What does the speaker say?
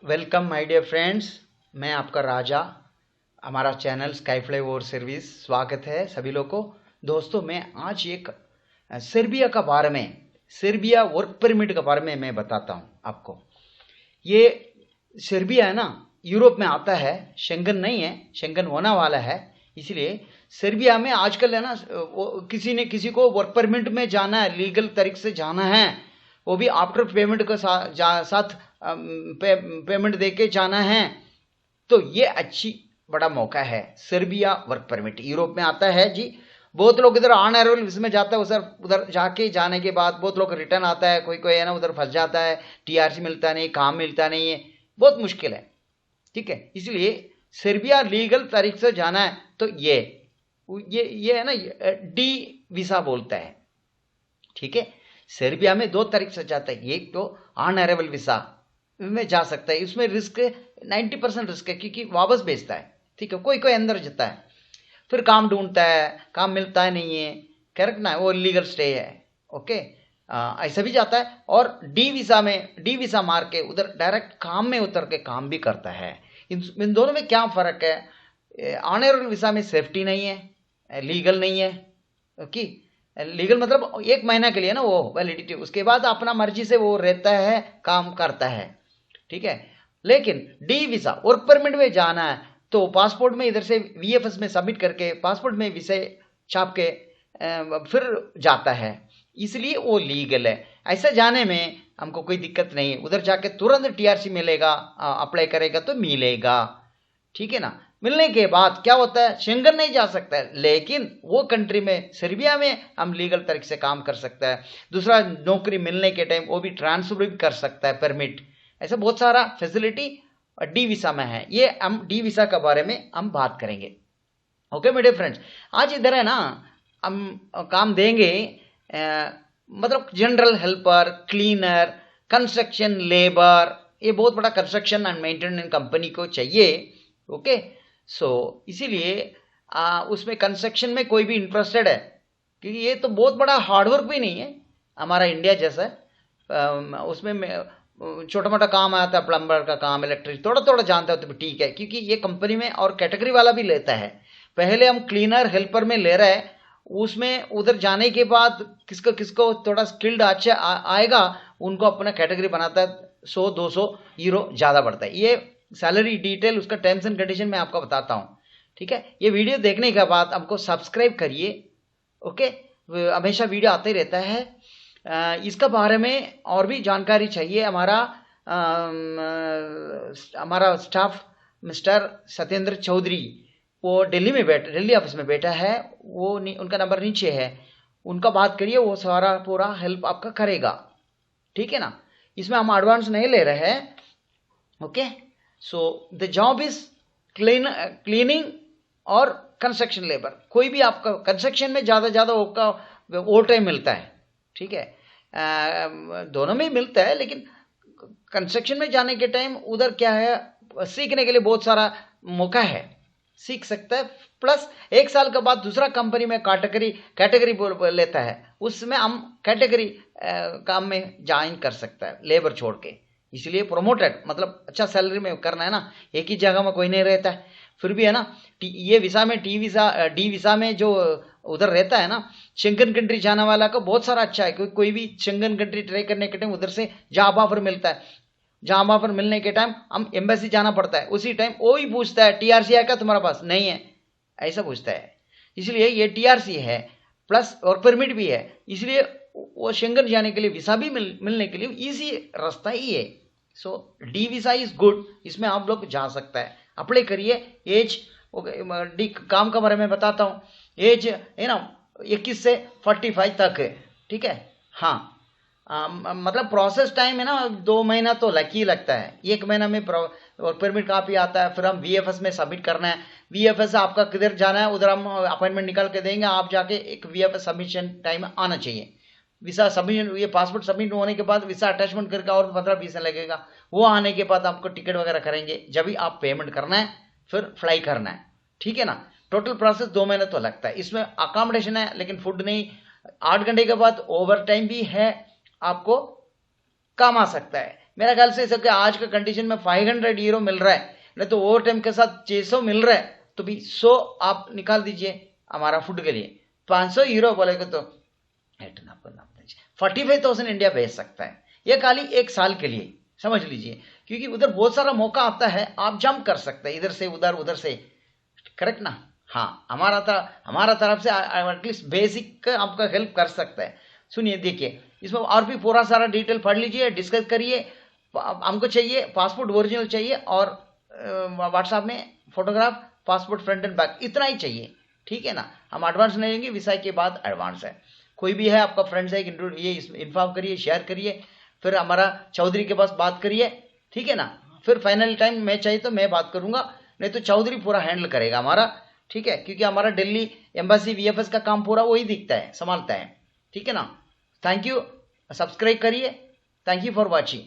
Welcome my dear friends, मैं आपका राजा। हमारा चैनल स्काईफ्लाई ओवर सर्विस स्वागत है सभी लोगों को। दोस्तों, मैं आज एक सर्बिया का बारे में, सर्बिया वर्क परमिट के बारे में मैं बताता हूं आपको। ये सर्बिया है ना, यूरोप में आता है, शेंगन नहीं है, शेंगन होने वाला है। इसलिए सर्बिया में आजकल है ना, किसी ने किसी को वर्क परमिट में जाना है, लीगल तरीके से जाना है, वो भी आफ्टर पेमेंट के साथ पेमेंट देके जाना है, तो ये अच्छी बड़ा मौका है। सर्बिया वर्क परमिट यूरोप में आता है जी। बहुत लोग इधर ऑन अराइवल वीजा में जाता है, उधर जाके जाने के बाद बहुत लोग रिटर्न आता है, कोई कोई है ना उधर फंस जाता है, टीआरसी मिलता नहीं, काम मिलता नहीं है, बहुत मुश्किल है। ठीक है, इसलिए सर्बिया लीगल तरीके से जाना है तो ये है ना, डी वीसा बोलता है। ठीक है, सर्बिया में दो तरीके से जाता है। एक तो ऑन अराइवल वीसा में जा सकता है, इसमें रिस्क 90% रिस्क है, क्योंकि वापस भेजता है। ठीक है, कोई कोई अंदर जाता है, फिर काम ढूंढता है, काम मिलता है नहीं है, करेक्ट ना, वो लीगल स्टे है। ओके, ऐसा भी जाता है। और डी वीसा मार के उधर डायरेक्ट काम में उतर के काम भी करता है। इन दोनों में क्या फर्क है? ऑन अराइवल वीसा में सेफ्टी नहीं है, लीगल नहीं है। ओके, लीगल मतलब 1 महीना के लिए ना वो वैलिडिटी, उसके बाद अपना मर्जी से वो रहता है, काम करता है। ठीक है, लेकिन डी वीसा वर्क परमिट में जाना है तो पासपोर्ट में इधर से वीएफएस में सबमिट करके पासपोर्ट में विषय छाप के फिर जाता है, इसलिए वो लीगल है। ऐसा जाने में हमको कोई दिक्कत नहीं है, उधर जाके तुरंत टीआरसी मिलेगा, अप्लाई करेगा तो मिलेगा। ठीक है ना, मिलने के बाद क्या होता है, शेंगन नहीं जा सकता है, लेकिन वो कंट्री में, सर्बिया में हम लीगल तरीके से काम कर सकता है। दूसरा, नौकरी मिलने के टाइम वो भी ट्रांसफर भी कर सकता है, परमिट, ऐसा बहुत सारा फैसिलिटी डी वीसा में है। ये हम डी वीसा के बारे में हम बात करेंगे। ओके मेरे फ्रेंड्स, आज इधर है ना, हम काम देंगे मतलब general helper, cleaner, construction labour, ये बहुत बड़ा कंस्ट्रक्शन एंड मेंटेनेंस कंपनी को चाहिए। ओके, सो इसीलिए उसमें कंस्ट्रक्शन में कोई भी इंटरेस्टेड है, क्योंकि ये तो बहुत बड़ा हार्डवर्क भी नहीं है हमारा इंडिया जैसा। उसमें छोटा मोटा काम आता है, प्लम्बर का काम, इलेक्ट्रिक थोड़ा थोड़ा जानता है तो ठीक है, क्योंकि ये कंपनी में और कैटेगरी वाला भी लेता है। पहले हम क्लीनर हेल्पर में ले रहे हैं, उसमें उधर जाने के बाद किसको किसको थोड़ा स्किल्ड अच्छा आएगा, उनको अपना कैटेगरी बनाता है, 100-200 यूरो ज़्यादा बढ़ता है। ये सैलरी डिटेल, उसका टर्म्स एंड कंडीशन मैं आपको बताता हूँ। ठीक है, ये वीडियो देखने के बाद हमको सब्सक्राइब करिए। ओके, हमेशा वीडियो आते ही रहता है। इसका बारे में और भी जानकारी चाहिए, हमारा स्टाफ मिस्टर सत्येंद्र चौधरी, वो दिल्ली ऑफिस में बैठा है, वो उनका नंबर नीचे है, उनका बात करिए, वो सारा पूरा हेल्प आपका करेगा। ठीक है ना, इसमें हम एडवांस नहीं ले रहे हैं। Okay, so the job is cleaning और कंस्ट्रक्शन लेबर। कोई भी आपका कंस्ट्रक्शन में ज़्यादा ओवर टाइम मिलता है। ठीक है, दोनों में ही मिलता है, लेकिन कंस्ट्रक्शन में जाने के टाइम उधर क्या है, सीखने के लिए बहुत सारा मौका है, सीख सकता है। प्लस 1 साल के बाद दूसरा कंपनी में कैटेगरी लेता है, उसमें हम कैटेगरी काम में ज्वाइन कर सकता है लेबर छोड़ के। इसलिए प्रोमोटेड मतलब अच्छा सैलरी में करना है ना, एक ही जगह में कोई नहीं रहता है। फिर भी है ना, ये वीसा में डी वीसा में जो उधर रहता है ना, शेंगन कंट्री जाने वाला का बहुत सारा अच्छा है, क्योंकि कोई भी शेंगन कंट्री ट्राई करने के टाइम उधर से जॉब ऑफर मिलता है। जॉब ऑफर मिलने के टाइम हम एम्बेसी जाना पड़ता है, उसी टाइम वो ही पूछता है टीआरसी है क्या तुम्हारे पास, नहीं है, ऐसा पूछता है। इसलिए ये टीआरसी है प्लस वर्क परमिट भी है, इसलिए वो शेंगन जाने के लिए वीसा भी मिलने के लिए इजी रास्ता ही है। सो डी वीसा इज गुड, इसमें आप लोग जा सकता है, अप्लाई करिए। एज डी काम का बारे में बताता हूँ। एज है ना 21 से 45 तक है। ठीक है, हाँ, मतलब प्रोसेस टाइम है ना 2 महीना तो लकी लगता है, 1 महीना में वर्क परमिट कापी आता है, फिर हम वीएफएस में सबमिट करना है। वीएफएस आपका किधर जाना है, उधर हम अपॉइंटमेंट निकाल के देंगे, आप जाके एक वीएफएस सबमिशन टाइम आना चाहिए। वीसा सबमिशन, ये पासपोर्ट सबमिट होने के बाद वीसा अटैचमेंट करके और 15-20 दिन लगेगा, वो आने के बाद आपको टिकट वगैरह करेंगे, जब भी आप पेमेंट करना है, फिर फ्लाई करना है। ठीक है ना, टोटल प्रोसेस 2 महीने तो लगता है। इसमें अकोमोडेशन है, लेकिन फूड नहीं। 8 घंटे के बाद ओवर टाइम भी है, आपको काम आ सकता है। मेरा ख्याल से सबके आज का कंडीशन में 500 यूरो मिल रहा है, नहीं तो ओवर टाइम के साथ 600 मिल रहा है, तो भी 100 आप निकाल दीजिए हमारा फूड के लिए। 500 यूरो बोलेगा तो 45,000 इंडिया भेज सकता है, ये खाली एक साल के लिए समझ लीजिए, क्योंकि उधर बहुत सारा मौका आता है, आप जंप कर सकते हैं इधर से उधर उधर से, करेक्ट ना। हाँ, हमारा तरफ से एटलीस्ट बेसिक आपका हेल्प कर सकता है। सुनिए, देखिए इसमें और भी पूरा सारा डिटेल पढ़ लीजिए, डिस्कस करिए। हमको चाहिए पासपोर्ट ओरिजिनल चाहिए और व्हाट्सएप में photograph, passport front end back, इतना ही चाहिए, ठीक है ना। हम एडवांस नहीं लेंगे, वीसा के बाद एडवांस है। कोई भी है आपका फ्रेंड्स है, ये इन्फॉर्म करिए, शेयर करिए, फिर हमारा चौधरी के पास बात करिए, ठीक है ना। फिर फाइनल टाइम मैं चाहिए तो मैं बात करूंगा, नहीं तो चौधरी पूरा हैंडल करेगा हमारा, ठीक है, क्योंकि हमारा दिल्ली एम्बेसी VFS का काम पूरा वही दिखता है, संभालता है, ठीक है ना। थैंक यू, सब्सक्राइब करिए, थैंक यू फॉर वॉचिंग।